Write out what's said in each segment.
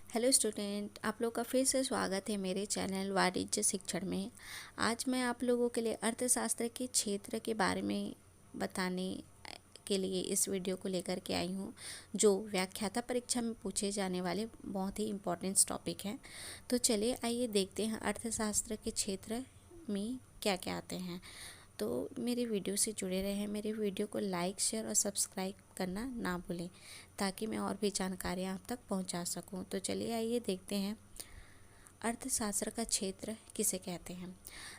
Hello student, आप लोग का फिर से स्वागत है मेरे चैनल वाणिज्य शिक्षण में। आज मैं आप लोगों के लिए अर्थशास्त्र के क्षेत्र के बारे में बताने के लिए इस वीडियो को लेकर के आई हूँ, जो व्याख्याता परीक्षा में पूछे जाने वाले बहुत ही इम्पोर्टेंट टॉपिक हैं। तो चलिए आइए देखते हैं अर्थशास्त्र के क्षेत्र में क्या क्या आते हैं। तो मेरे वीडियो से जुड़े रहें, मेरे वीडियो को लाइक शेयर और सब्सक्राइब करना ना भूलें, ताकि मैं और भी जानकारियाँ आप तक पहुंचा सकूं। तो चलिए आइए देखते हैं अर्थशास्त्र का क्षेत्र किसे कहते हैं।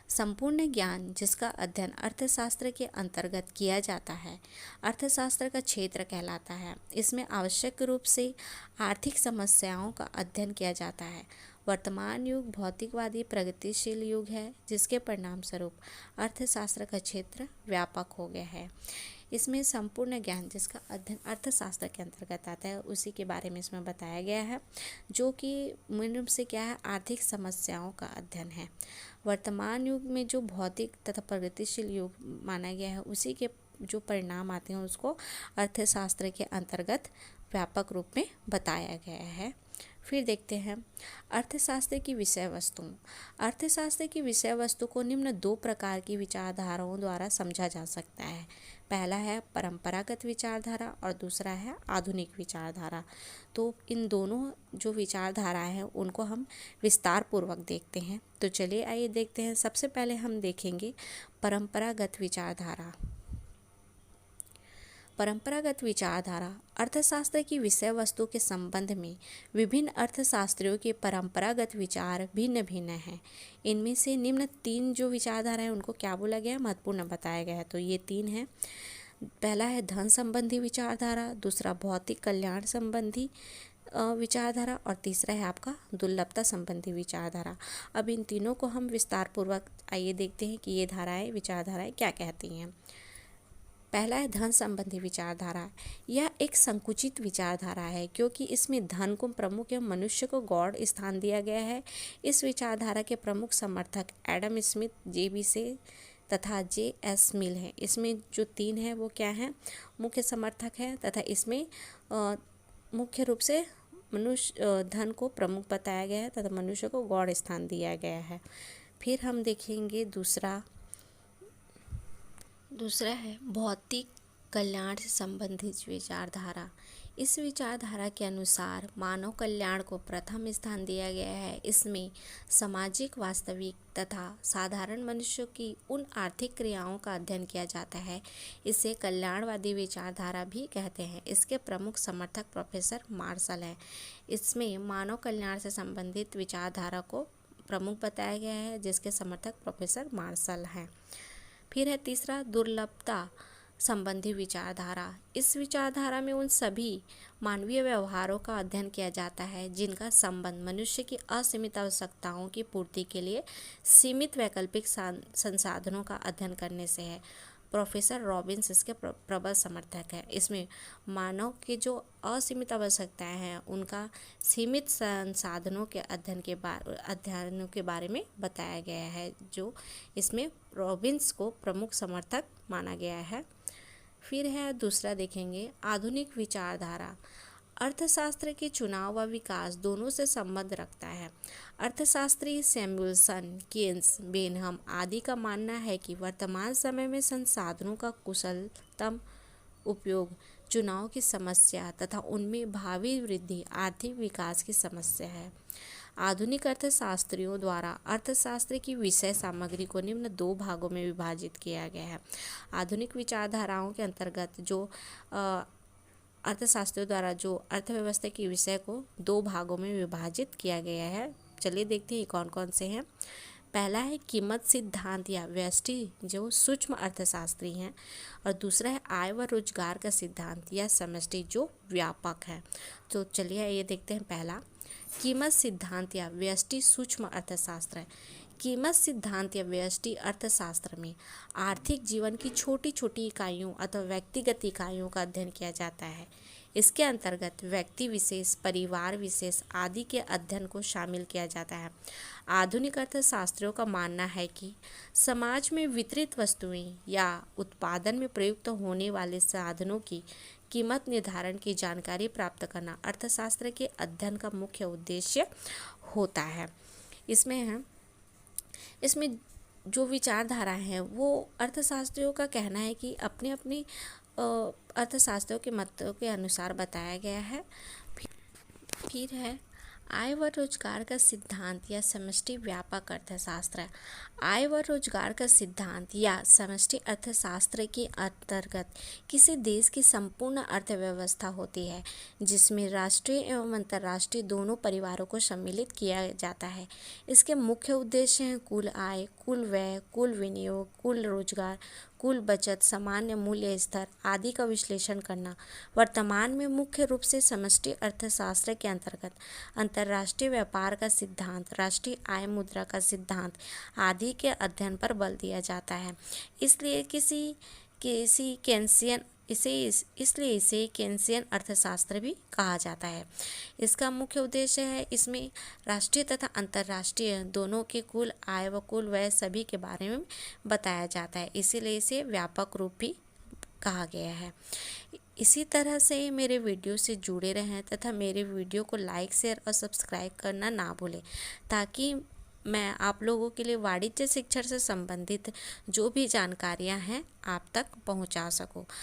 संपूर्ण ज्ञान जिसका अध्ययन अर्थशास्त्र के अंतर्गत किया जाता है अर्थशास्त्र का क्षेत्र कहलाता है। इसमें आवश्यक रूप से आर्थिक समस्याओं का अध्ययन किया जाता है। वर्तमान युग भौतिकवादी प्रगतिशील युग है, जिसके परिणाम स्वरूप अर्थशास्त्र का क्षेत्र व्यापक हो गया है। इसमें संपूर्ण ज्ञान जिसका अध्ययन अर्थशास्त्र के अंतर्गत आता है उसी के बारे में इसमें बताया गया है, जो कि मूल रूप से क्या है, आर्थिक समस्याओं का अध्ययन है। वर्तमान युग में जो भौतिक तथा प्रगतिशील युग माना गया है उसी के जो परिणाम आते हैं उसको अर्थशास्त्र के अंतर्गत व्यापक रूप में बताया गया है। फिर देखते हैं अर्थशास्त्र की विषय वस्तु। अर्थशास्त्र की विषय वस्तु को निम्न दो प्रकार की विचारधाराओं द्वारा समझा जा सकता है। पहला है परंपरागत विचारधारा और दूसरा है आधुनिक विचारधारा। तो इन दोनों जो विचारधाराएं हैं उनको हम विस्तार पूर्वक देखते हैं। तो चलिए आइए देखते हैं। सबसे पहले हम देखेंगे परंपरागत विचारधारा। परंपरागत विचारधारा अर्थशास्त्र की विषय वस्तु के संबंध में विभिन्न अर्थशास्त्रियों के परंपरागत विचार भिन्न भिन्न हैं। इनमें से निम्न तीन जो विचारधारा है उनको क्या बोला गया है, महत्वपूर्ण बताया गया है। तो ये तीन हैं। पहला है धन संबंधी विचारधारा, दूसरा भौतिक कल्याण संबंधी विचारधारा और तीसरा है आपका दुर्लभता संबंधी विचारधारा। अब इन तीनों को हम विस्तार पूर्वक आइए देखते हैं कि ये धाराएं विचारधाराएं क्या कहती हैं। पहला है धन संबंधी विचारधारा। यह एक संकुचित विचारधारा है, क्योंकि इसमें धन को प्रमुख एवं मनुष्य को गौण स्थान दिया गया है। इस विचारधारा के प्रमुख समर्थक एडम स्मिथ, जे.बी. से तथा जे.एस. मिल हैं। इसमें जो तीन है वो क्या हैं, मुख्य समर्थक हैं तथा इसमें मुख्य रूप से मनुष्य धन को प्रमुख बताया गया है तथा मनुष्य को गौण स्थान दिया गया है। फिर हम देखेंगे दूसरा है भौतिक कल्याण से संबंधित विचारधारा। इस विचारधारा के अनुसार मानव कल्याण को प्रथम स्थान दिया गया है। इसमें सामाजिक वास्तविक तथा साधारण मनुष्यों की उन आर्थिक क्रियाओं का अध्ययन किया जाता है। इसे कल्याणवादी विचारधारा भी कहते हैं। इसके प्रमुख समर्थक प्रोफेसर मार्शल हैं। इसमें मानव कल्याण से संबंधित विचारधारा को प्रमुख बताया गया है, जिसके समर्थक प्रोफेसर मार्शल हैं। फिर है तीसरा दुर्लभता संबंधी विचारधारा। इस विचारधारा में उन सभी मानवीय व्यवहारों का अध्ययन किया जाता है जिनका संबंध मनुष्य की असीमित आवश्यकताओं की पूर्ति के लिए सीमित वैकल्पिक संसाधनों का अध्ययन करने से है। प्रोफेसर रॉबिन्स इसके प्रबल समर्थक है। इसमें मानव की जो असीमित आवश्यकताएं हैं उनका सीमित संसाधनों के अध्ययनों के बारे में बताया गया है, जो इसमें रॉबिन्स को प्रमुख समर्थक माना गया है। फिर है दूसरा देखेंगे आधुनिक विचारधारा। अर्थशास्त्र के चुनाव व विकास दोनों से संबंध रखता है। अर्थशास्त्री सैमुएल्सन, केन्स, बेनहम आदि का मानना है कि वर्तमान समय में संसाधनों का कुशलतम उपयोग चुनाव की समस्या तथा उनमें भावी वृद्धि आर्थिक विकास की समस्या है। आधुनिक अर्थशास्त्रियों द्वारा अर्थशास्त्र की विषय सामग्री को निम्न दो भागों में विभाजित किया गया है। आधुनिक विचारधाराओं के अंतर्गत जो अर्थशास्त्रियों द्वारा जो अर्थव्यवस्था के विषय को दो भागों में विभाजित किया गया है। चलिए देखते हैं कौन कौन से हैं। पहला है कीमत सिद्धांत या व्यष्टि, जो सूक्ष्म अर्थशास्त्री हैं, और दूसरा है आय व रोजगार का सिद्धांत या समष्टि, जो व्यापक है। तो चलिए ये देखते हैं। पहला कीमत सिद्धांत या व्यष्टि सूक्ष्म अर्थशास्त्र है। कीमत सिद्धांत या व्यष्टि अर्थशास्त्र में आर्थिक जीवन की छोटी छोटी इकाइयों अथवा व्यक्तिगत इकाइयों का अध्ययन किया जाता है। इसके अंतर्गत व्यक्ति विशेष, परिवार विशेष आदि के अध्ययन को शामिल किया जाता है। आधुनिक अर्थशास्त्रियों का मानना है कि समाज में वितरित वस्तुएं या उत्पादन में प्रयुक्त होने वाले साधनों की कीमत निर्धारण की जानकारी प्राप्त करना अर्थशास्त्र के अध्ययन का मुख्य उद्देश्य होता है। इसमें जो विचारधारा है वो अर्थशास्त्रियों का कहना है कि अपनी अपनी अर्थशास्त्रियों के मतों के अनुसार बताया गया है। फिर है आय व रोजगार का सिद्धांत या समष्टि व्यापक अर्थशास्त्र। आय व रोजगार का सिद्धांत या समष्टि अर्थशास्त्र के अंतर्गत किसी देश की संपूर्ण अर्थव्यवस्था होती है जिसमें राष्ट्रीय एवं अंतर्राष्ट्रीय दोनों परिवारों को सम्मिलित किया जाता है। इसके मुख्य उद्देश्य हैं कुल आय, कुल व्यय, कुल विनियोग, कुल रोजगार, कुल बचत, सामान्य मूल्य स्तर आदि का विश्लेषण करना। वर्तमान में मुख्य रूप से समष्टि अर्थशास्त्र के अंतर्गत अंतर्राष्ट्रीय व्यापार का सिद्धांत, राष्ट्रीय आय मुद्रा का सिद्धांत आदि के अध्ययन पर बल दिया जाता है। इसलिए इसे केन्सियन अर्थशास्त्र भी कहा जाता है। इसका मुख्य उद्देश्य है इसमें राष्ट्रीय तथा अंतर्राष्ट्रीय दोनों के कुल आय व कुल व्यय सभी के बारे में बताया जाता है, इसीलिए इसे व्यापक रूप भी कहा गया है। इसी तरह से मेरे वीडियो से जुड़े रहें तथा मेरे वीडियो को लाइक, शेयर और सब्सक्राइब करना ना भूलें ताकि मैं आप लोगों के लिए वाणिज्य शिक्षण से संबंधित जो भी जानकारियां हैं आप तक पहुंचा सकूं।